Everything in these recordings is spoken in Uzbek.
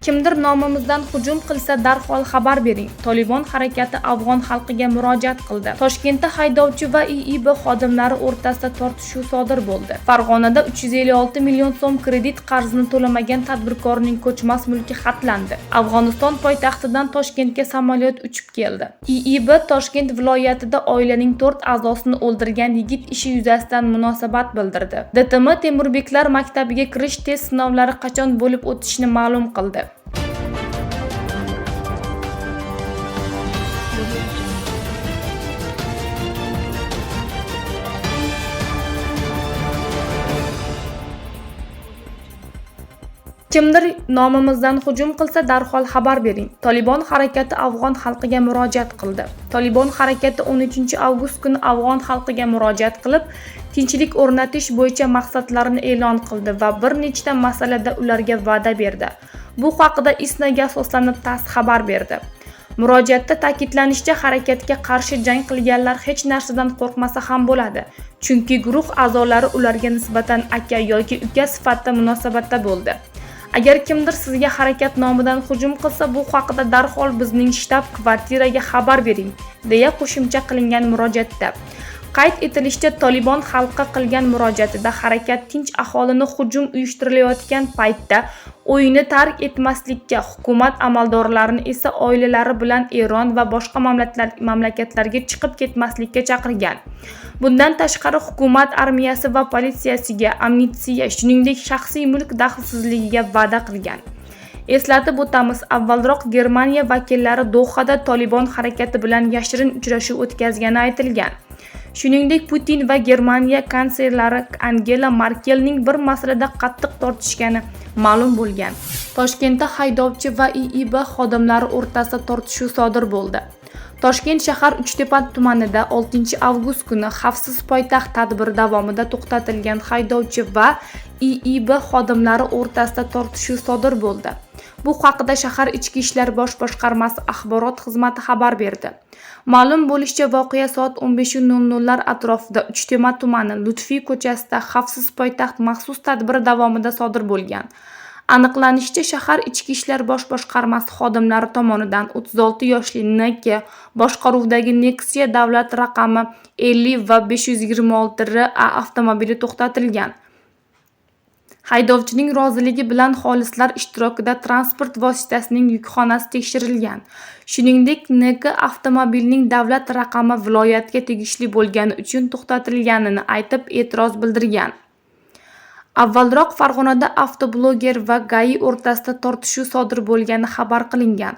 Kimdir nomimizdan hujum qilsa darhol xabar bering. Tolibon harakati afg'on xalqiga murojaat qildi. Toshkentda haydovchi va IIB xodimlari o'rtasida tortishuv sodir bo'ldi. Farg'onada 356 million so'm kredit qarzini to'lamagan tadbirkorning ko'chmas mulki xatlandi. Afg'oniston poytaxtidan Toshkentga samolyot uchib keldi. IIB Toshkent viloyatida oilaning 4 a'zosini o'ldirgan yigit ishi yuzasidan munosabat bildirdi. DTM Temurbeklar maktabiga kirish test sinovlari qachon bo'lib o'tishini ma'lum qildi. Kimdir nomimizdan hujum qilsa darhol xabar bering. Tolibon harakati afg'on xalqiga murojaat qildi. Tolibon harakati 13 avgust kuni afg'on xalqiga murojaat qilib, tinchlik o'rnatish bo'yicha maqsadlarini e'lon qildi va bir nechta masalada ularga va'da berdi. Bu haqida ISNAga asoslanib TASS xabar berdi. Murojaatda ta'kidlanishicha, harakatga qarshi jang qilganlar hech narsadan qo'rqmasa ham bo'ladi, chunki guruh a'zolari ularga nisbatan aka yoki uka sifatida munosabatda bo'ldi. Agar kimdir sizga harakat nomidan hujum qilsa, bu haqida darhol bizning shtab-kvartiraga xabar bering, deya qo'shimcha qilingan murojaatda. Qayd etilishicha, Tolibon xalqqa qilgan murojaatida harakat tinch aholini hujum uyushtirilayotgan paytda uyini tark etmaslikka, hukumat amaldorlarini esa oilalari bilan Eron va boshqa mamlakatlarga chiqib ketmaslikka chaqirgan. Bundan tashqari, hukumat armiyasi va politsiyasiga amnistiya, shuningdek shaxsiy mulk daxlsizligiga va'da qilgan. Eslatib o'tamiz, avvalroq Germaniya vakillari Dohada Tolibon harakati bilan yashirin uchrashuv o'tkazgani aytilgan. Shuningdek, Putin va Germaniya kansleri Angela Merkelning bir masalada qattiq tortishgani ma'lum bo'lgan. Toshkentda haydovchi va IIB xodimlari o'rtasida tortishuv sodir bo'ldi. Toshkent shahar Uchtepa tumanida 6 avgust kuni Xavfsiz poytaxt tadbiri davomida to'xtatilgan haydovchi va IIB xodimlari o'rtasida tortishuv sodir bo'ldi. Bu haqida shahar Ichki ishlar bosh boshqarmasi axborot xizmati xabar berdi. Ma'lum bo'lishicha, voqea soat 15:00 atrofida Uchtepa tumani Lutfiy ko'chasida Xavfsiz poytaxt maxsus tadbiri davomida sodir bo'lgan. Aniqlanishicha, shahar Ichki ishlar bosh boshqarmasi xodimlari tomonidan 36 yoshli NK boshqaruvidagi Nexia davlat raqami 50 va 526RA avtomobili to'xtatilgan. Haydovchining roziligi bilan xolislar ishtirokida transport vositasining yukxonasi tekshirilgan. Shuningdek, NK avtomobilining davlat raqami viloyatga tegishli bo'lgani uchun to'xtatilganini aytib e'tiroz bildirgan. Avvalroq Farg'onada avtobloger va GAI o'rtasida tortishuv sodir bo'lgani xabar qilingan.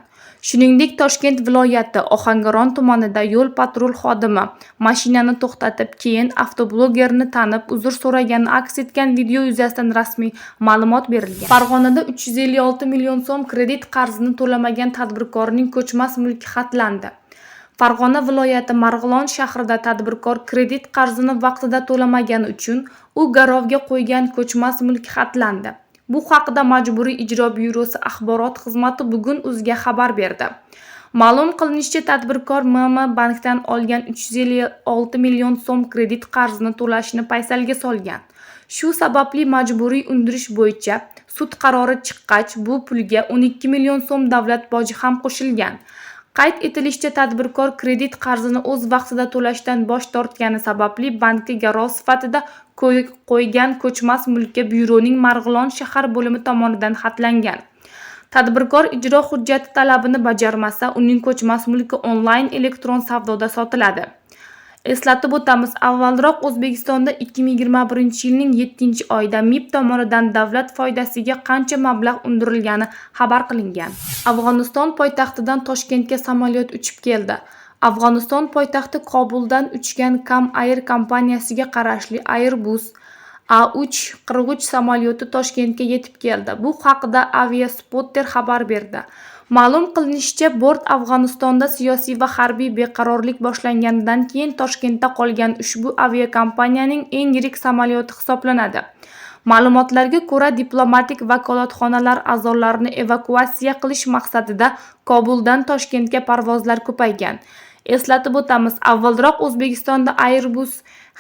Shuningdek, Toshkent viloyati Ohangaron tumanida yo'l-patrul xodimi mashinani to'xtatib, keyin avtoblogerni tanib, uzr so'ragani aks etgan video yuzasidan rasmiy ma'lumot berilgan. Farg'onada 356 million so'm kredit qarzini to'lamagan tadbirkorning ko'chmas mulki xatlandi. Farg'ona viloyati Marg'ilon shahrida tadbirkor kredit qarzini vaqtida to'lamagani uchun u garovga qo'ygan ko'chmas mulki xatlandi. Bu haqida Majburiy ijro byurosi axborot xizmati bugun o'ziga xabar berdi. Ma'lum qilinishicha, tadbirkor MM bankdan olgan 356 million so'm kredit qarzini to'lashni paysalga solgan. Shu sababli majburiy undirish bo'yicha sud qarori chiqqach, bu pulga 12 million so'm davlat boji ham qo'shilgan. Qayd etilishicha, tadbirkor kredit qarzini o'z vaqtida to'lashdan bosh tortgani sababli bankka garov sifatida qo'ygan ko'chmas mulki byuroning Marg'ilon shahar bo'limi tomonidan xatlangan. Tadbirkor ijro hujjati talabini bajarmasa, uning ko'chmas mulki onlayn elektron savdoda sotiladi. Eslatib o'tamiz, avvalroq O'zbekistonda 2021-yilning 7-oyida MIB tomonidan davlat foydasiga qancha mablag' undirilgani xabar qilingan. Afg'oniston poytaxtidan Toshkentga samolyot uchib keldi. Afg'oniston poytaxti Kobuldan uchgan Kam Air kompaniyasiga qarashli Airbus A340 samolyoti Toshkentga yetib keldi. Bu haqida Aviaspotter xabar berdi. Ma'lum qilinishicha, bort Afg'onistonda siyosiy va harbiy beqarorlik boshlanganidan keyin Toshkentda qolgan ushbu aviakompaniyaning eng yirik samolyoti hisoblanadi. Ma'lumotlarga ko'ra, diplomatik vakolatxonalar a'zolarini evakuatsiya qilish maqsadida Kobuldan Toshkentga parvozlar ko'paygan. Eslatib o'tamiz, avvalroq O'zbekistonda Airbus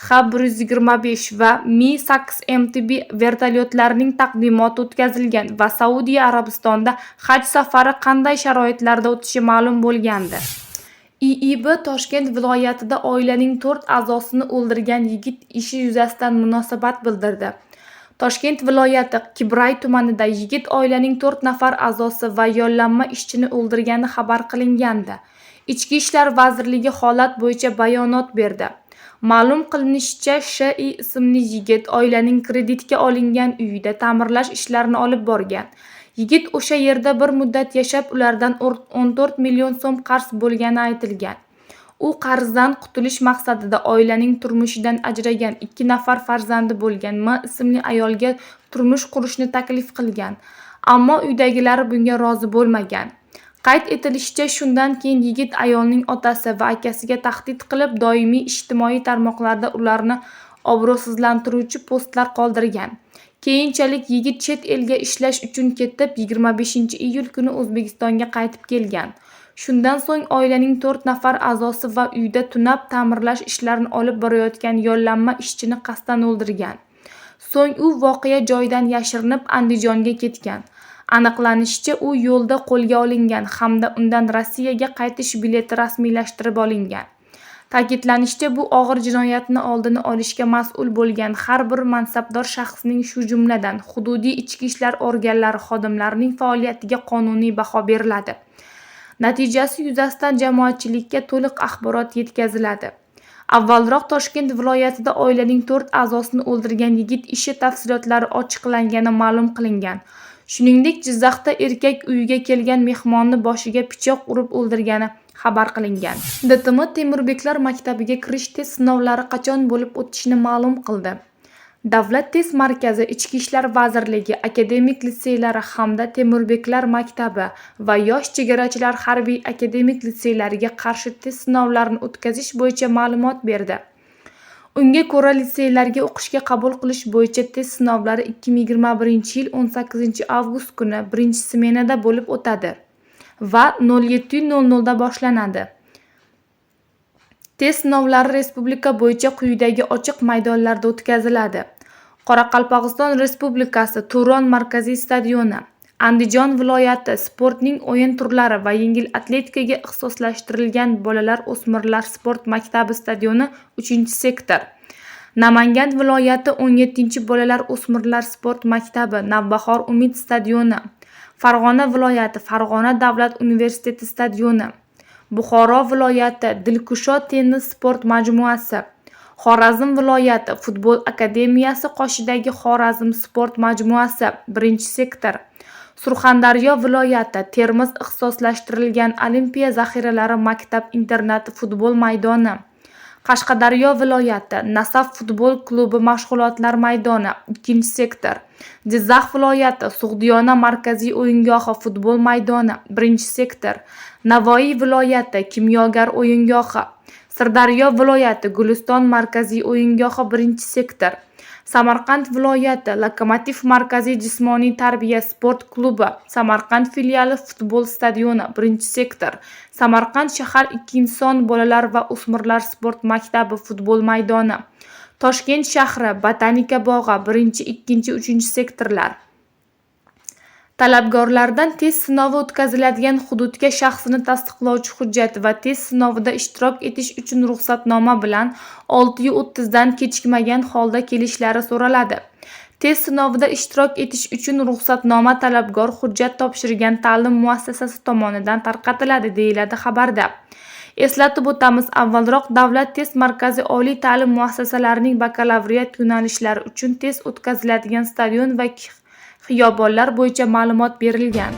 H125 va Mi-8 MTB vertolyotlarining taqdimoti o'tkazilgan va Saudiya Arabistonida haj safari qanday sharoitlarda o'tishi ma'lum bo'lgandi. IIB Toshkent viloyatida oilaning 4 a'zosini o'ldirgan yigit ishi yuzasidan munosabat bildirdi. Toshkent viloyati Qibray tumanida yigit oilaning 4 nafar a'zosi va yollanma ishchini o'ldirgani xabar qilingandi. Ichki ishlar vazirligi holat bo'yicha bayonot berdi. Ma'lum qilinishicha, Sh.I. ismli yigit oilaning kreditga olingan uyida ta'mirlash ishlarini olib borgan. Yigit o'sha yerda bir muddat yashab, ulardan 14 million so'm qarz bo'lgani aytilgan. U qarzdan qutulish maqsadida oilaning turmushidan ajragan 2 nafar farzandi bo'lgan M ismli ayolga turmush qurishni taklif qilgan. Ammo uydagilari bunga rozi bo'lmagan. Qayd etilishicha, shundan keyin yigit ayolning otasi va akasiga tahdid qilib, doimiy ijtimoiy tarmoqlarda ularni obro'sizlantiruvchi postlar qoldirgan. Keyinchalik yigit chet elga ishlash uchun ketib, 25-iyul kuni O'zbekistonga qaytib kelgan. Shundan so'ng oilaning 4 nafar a'zosi va uyda tunab ta'mirlash ishlarini olib borayotgan yollanma ishchini qasddan o'ldirgan. So'ng u voqea joyidan yashirinib Andijonga ketgan. Aniqlanishicha, u yo'lda qo'lga olingan hamda undan Rossiyaga qaytish bileti rasmiylashtirib olingan. Ta'kidlanishicha, bu og'ir jinoyatni oldini olishga mas'ul bo'lgan har bir mansabdor shaxsning, shu jumladan hududiy ichki ishlar organlari xodimlarining faoliyatiga qonuniy baho beriladi. Natijasi yuzasidan jamoatchilikka to'liq axborot yetkaziladi. Avvalroq Toshkent viloyatida oilaning 4 a'zosini o'ldirgan yigit ishi tafsilotlari ochiqlangani ma'lum qilingan. Shuningdek, Jizzaxda erkak uyiga kelgan mehmonni boshiga pichoq urib o'ldirgani xabar qilingan. DTM Temurbeklar maktabiga kirish test sinovlari qachon bo'lib o'tishini ma'lum qildi. Davlat test markazi, Ichki ishlar vazirligi, akademik litseylari hamda Temurbeklar maktabi va yosh chegarachilar harbiy akademik litseylariga qarshi test sinovlarini o'tkazish bo'yicha ma'lumot berdi. Unga ko'ra, litseylarga o'qishga qabul qilish bo'yicha test sinovlari 2021-yil 18-avgust kuni 1-smenada bo'lib o'tadi va 07:00 da boshlanadi. Test sinovlari respublika bo'yicha quyidagi ochiq maydonlarda o'tkaziladi. Qoraqalpog'iston Respublikasi Turon markaziy stadioni, Andijon viloyati sportning o'yin turlari va yengil atletikaga ixtisoslashtirilgan bolalar o'smirlar sport maktabi stadioni 3-sektor, Namangan viloyati 17-bolalar o'smirlar sport maktabi Navbahor Umid stadioni, Farg'ona viloyati Farg'ona davlat universiteti stadioni, Buxoro viloyati Dilkusho tennis sport majmuasi, Xorazm viloyati futbol akademiyasi qoshidagi Xorazm sport majmuasi 1-sektor, Surxondaryo viloyati Termiz ixtisoslashtirilgan olimpiya zaxiralari maktab-internati futbol maydoni, Qashqadaryo viloyati Nasaf futbol klubi mashg'ulotlar maydoni 2-sektor, Jizzax viloyati Sug'diyona markaziy o'yingohi futbol maydoni 1-sektor, Navoiy viloyati Kimyogar o'yingohi, Sirdaryo viloyati Guliston markaziy o'yingohi 1-sektor, Samarqand viloyati Lokomotiv markaziy jismoniy tarbiya sport klubi, Samarqand filiali futbol stadioni 1-sektor, Samarqand shahar 2-son bolalar va o'smirlar sport maktabi futbol maydoni, Toshkent shahri Botanika bog'i 1, 2, 3-sektorlar. Talabgorlardan test sinovi o'tkaziladigan hududga shaxsini tasdiqlovchi hujjat va test sinovida ishtirok etish uchun ruxsatnoma bilan 6:30 dan kechikmagan holda kelishlari so'raladi. Test sinovida ishtirok etish uchun ruxsatnoma talabgor hujjat topshirgan ta'lim muassasasi tomonidan tarqatiladi, deyiladi xabarda. Eslatib o'tamiz, avvalroq Davlat test markazi oliy ta'lim muassasalarining bakalavriat yo'nalishlari uchun test o'tkaziladigan stadion va xiyobonlar bo'yicha ma'lumot berilgan.